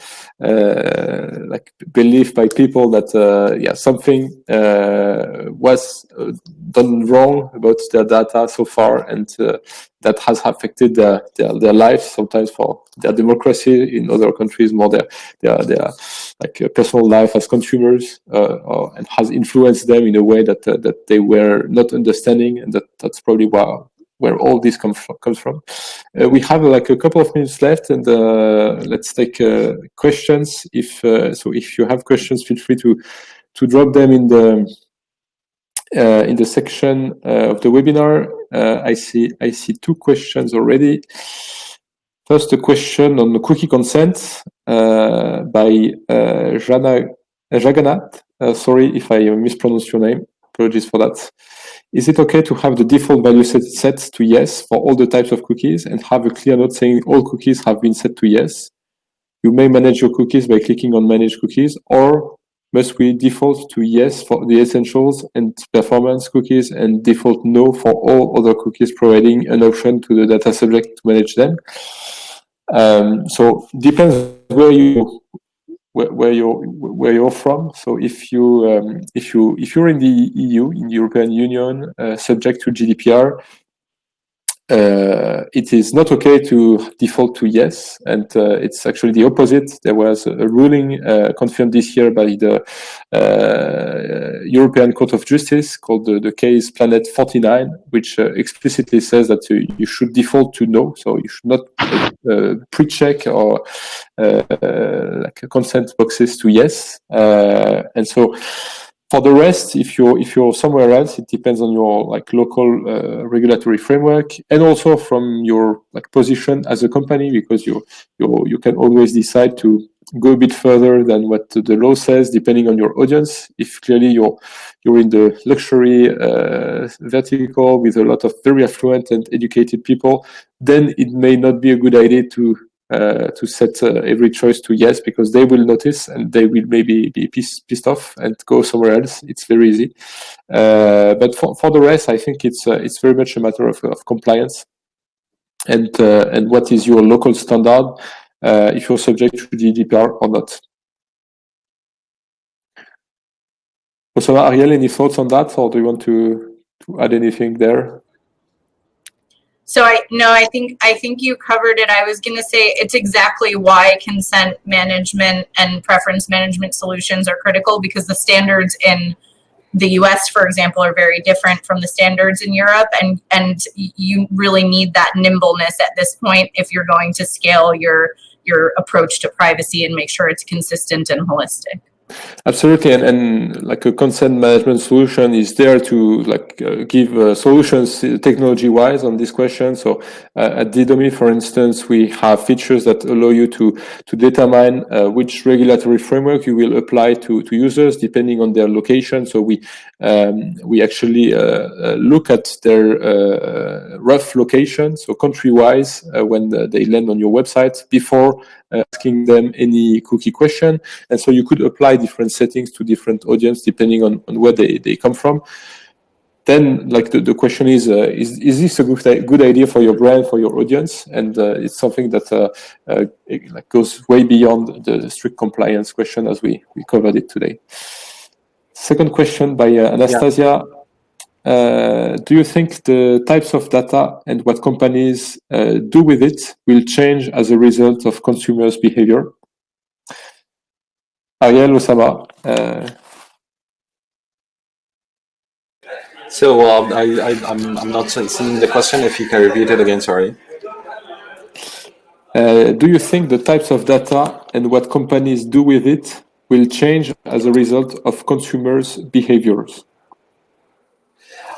belief by people that something was done wrong about their data so far, and that has affected their lives, sometimes for their democracy, in other countries more their personal life as consumers, and has influenced them in a way that they were not understanding, and that's probably where all this comes from. We have a couple of minutes left, and let's take questions. If you have questions, feel free to drop them in the section of the webinar. I see 2 questions already. First, a question on the cookie consent by Jagannath. Sorry if I mispronounced your name. Apologies for that. Is it okay to have the default value set to yes for all the types of cookies, and have a clear note saying all cookies have been set to yes? You may manage your cookies by clicking on manage cookies, or must we default to yes for the essentials and performance cookies and default no for all other cookies, providing an option to the data subject to manage them? So depends where you're from. So if you're in the EU, in the European Union, subject to GDPR, it is not okay to default to yes, and it's actually the opposite. There was a ruling confirmed this year by the European Court of Justice called the case Planet 49, which explicitly says that you should default to no, so you should not pre-check or consent boxes to yes, and so For the rest, if you're somewhere else, it depends on your local regulatory framework, and also from your position as a company, because you can always decide to go a bit further than what the law says, depending on your audience. If clearly you're in the luxury vertical with a lot of very affluent and educated people, then it may not be a good idea to set every choice to yes, because they will notice and they will maybe be pissed off and go somewhere else. It's very easy. But for the rest, I think it's very much a matter of compliance and what is your local standard, if you're subject to GDPR or not. Osama, Arielle, any thoughts on that, or do you want to add anything there? So I think you covered it. I was going to say it's exactly why consent management and preference management solutions are critical, because the standards in the US, for example, are very different from the standards in Europe, and you really need that nimbleness at this point if you're going to scale your approach to privacy and make sure it's consistent and holistic. Absolutely, and like a consent management solution is there to give solutions technology-wise on this question. So at Didomi, for instance, we have features that allow you to determine which regulatory framework you will apply to users depending on their location. So we actually look at their rough location, so country-wise, when they land on your website, before asking them any cookie question. And so you could apply different settings to different audience depending on where they come from. Then the question is this a good idea for your brand, for your audience? And it's something that goes way beyond the strict compliance question as we covered it today. Second question by Anastasia. Do you think the types of data and what companies do with it will change as a result of consumers' behavior? Arielle, Osama. So I'm not seeing the question. If you can repeat it again, sorry. Do you think the types of data and what companies do with it will change as a result of consumers' behaviors?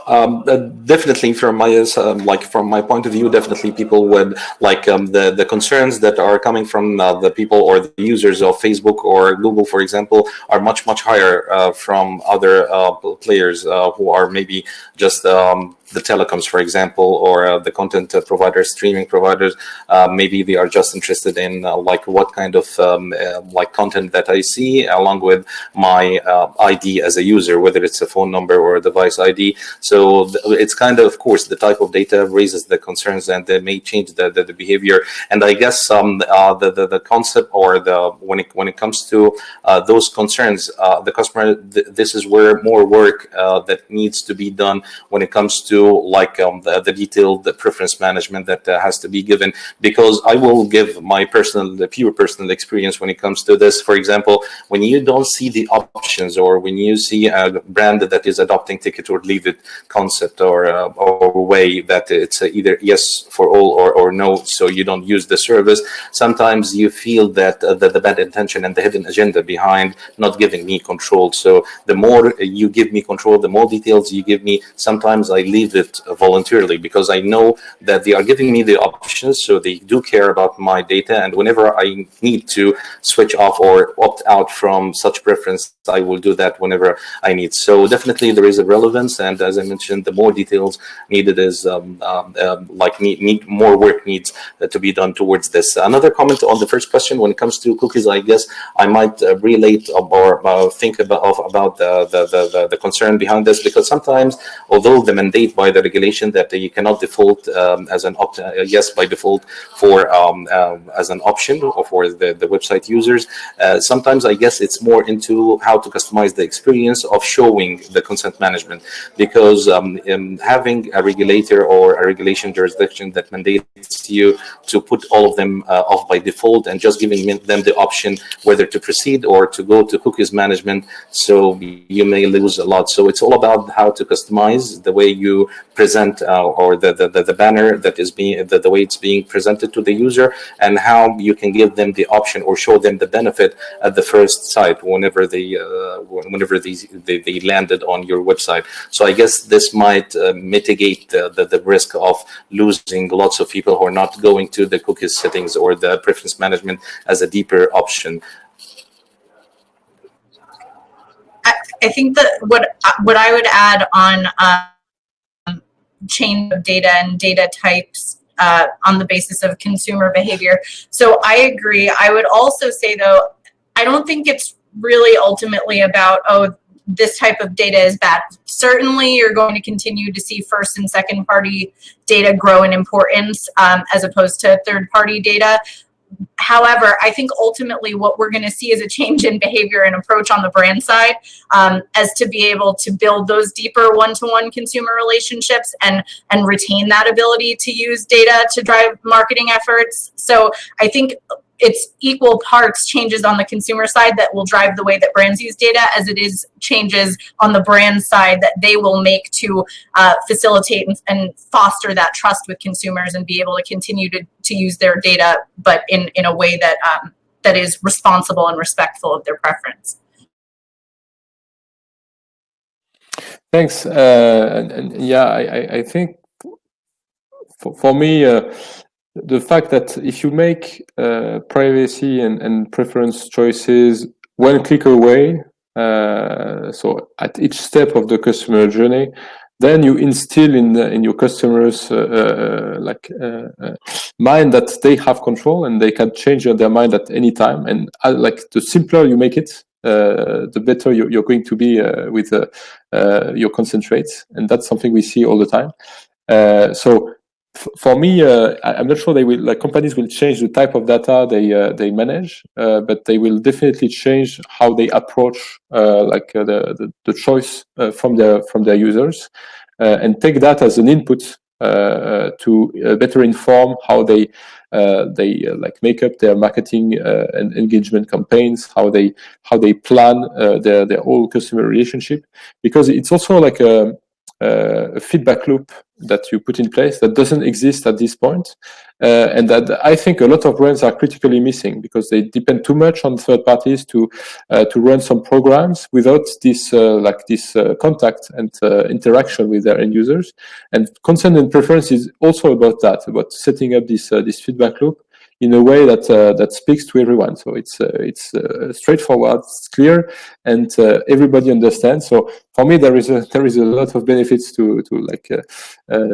Definitely, from my point of view, definitely people would the concerns that are coming from the people or the users of Facebook or Google, for example, are much higher from other players who are maybe just the telecoms, for example, or the content providers, streaming providers. Maybe they are just interested in what kind of content that I see, along with my ID as a user, whether it's a phone number or a device ID. So it's kind of course, the type of data raises the concerns, and they may change the behavior. And I guess the concept, or when it comes to those concerns, the customer, this is where more work that needs to be done when it comes to the detailed preference management that has to be given. Because I will give my pure personal experience when it comes to this. For example, when you don't see the options, or when you see a brand that is adopting take it or leave it concept, or way that it's either yes for all or no, so you don't use the service, sometimes you feel that the bad intention and the hidden agenda behind not giving me control. So the more you give me control, the more details you give me, sometimes I leave it voluntarily, because I know that they are giving me the options, so they do care about my data, and whenever I need to switch off or opt out from such preference, I will do that whenever I need. So definitely there is a relevance, and as I mentioned, the more details needed is need more work needs to be done towards this. Another comment on the first question, when it comes to cookies, I guess I might relate or think about the concern behind this, because sometimes, although the mandate by the regulation that you cannot default as an yes by default for as an option or for the website users, sometimes I guess it's more into how to customize the experience of showing the consent management, because because having a regulator or a regulation jurisdiction that mandates you to put all of them off by default and just giving them the option whether to proceed or to go to cookies management, so you may lose a lot. So it's all about how to customize the way you present or the banner that is being the way it's being presented to the user, and how you can give them the option or show them the benefit at the first sight whenever they landed on your website. So I guess this might mitigate the risk of losing lots of people who are not going to the cookies settings or the preference management as a deeper option. I think that what I would add on chain of data and data types on the basis of consumer behavior. So I agree. I would also say, though, I don't think it's really ultimately about, oh, this type of data is bad. Certainly, you're going to continue to see first and second party data grow in importance as opposed to third party data. However, I think ultimately what we're going to see is a change in behavior and approach on the brand side, as to be able to build those deeper one-to-one consumer relationships and retain that ability to use data to drive marketing efforts. So I think it's equal parts changes on the consumer side that will drive the way that brands use data, as it is changes on the brand side that they will make to facilitate and foster that trust with consumers and be able to continue to use their data, but in a way that that is responsible and respectful of their preference. Thanks. And yeah, I think for me, the fact that if you make privacy and preference choices one click away, so at each step of the customer journey, then you instill in your customers mind that they have control and they can change their mind at any time. And like the simpler you make it, the better you're going to be with your consent rates, and that's something we see all the time. So for me, I'm not sure they will. Like, companies will change the type of data they manage, but they will definitely change how they approach the choice from their users, and take that as an input to better inform how they make up their marketing and engagement campaigns, how they plan their whole customer relationship, because it's also like a feedback loop that you put in place that doesn't exist at this point, and that I think a lot of brands are critically missing, because they depend too much on third parties to run some programs without this contact and interaction with their end users. And consent and preference is also about that, about setting up this feedback loop in a way that speaks to everyone. So it's straightforward, it's clear, and everybody understands. So for me, there is a lot of benefits to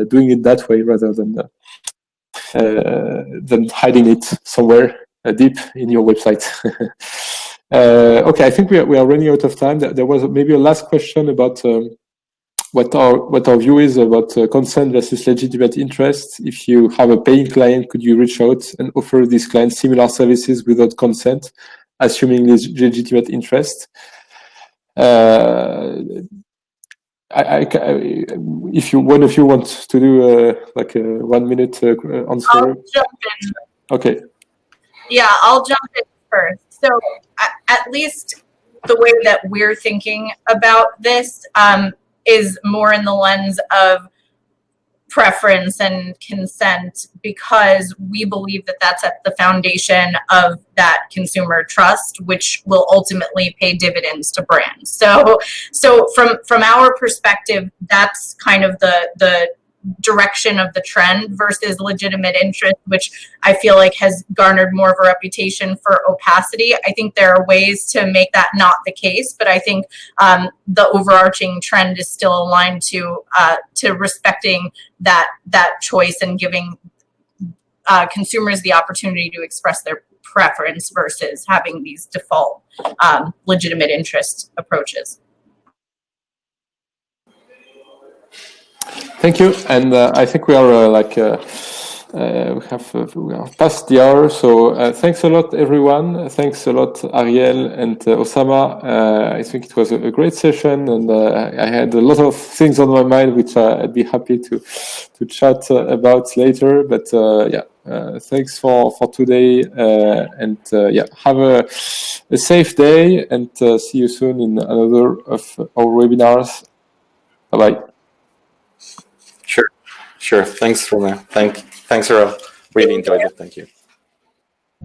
doing it that way rather than hiding it somewhere deep in your website. Okay, I think we are running out of time. There was maybe a last question about what our view is about consent versus legitimate interest. If you have a paying client, could you reach out and offer this client similar services without consent, assuming legitimate interest? If one of you wants to do a 1 minute answer. I'll jump in. Okay. Yeah, I'll jump in first. So at least the way that we're thinking about this is more in the lens of preference and consent, because we believe that that's at the foundation of that consumer trust, which will ultimately pay dividends to brands. So from our perspective, that's kind of the direction of the trend versus legitimate interest, which I feel like has garnered more of a reputation for opacity. I think there are ways to make that not the case, but I think the overarching trend is still aligned to respecting that choice and giving consumers the opportunity to express their preference versus having these default legitimate interest approaches. Thank you, and I think we are we are past the hour, so thanks a lot, everyone. Thanks a lot, Arielle and Osama. I think it was a great session, and I had a lot of things on my mind, which I'd be happy to chat about later. But thanks for today, and have a safe day, and see you soon in another of our webinars. Bye bye. Sure. Thanks, Romain. Thanks, Arielle. Really enjoyed it. Thank you.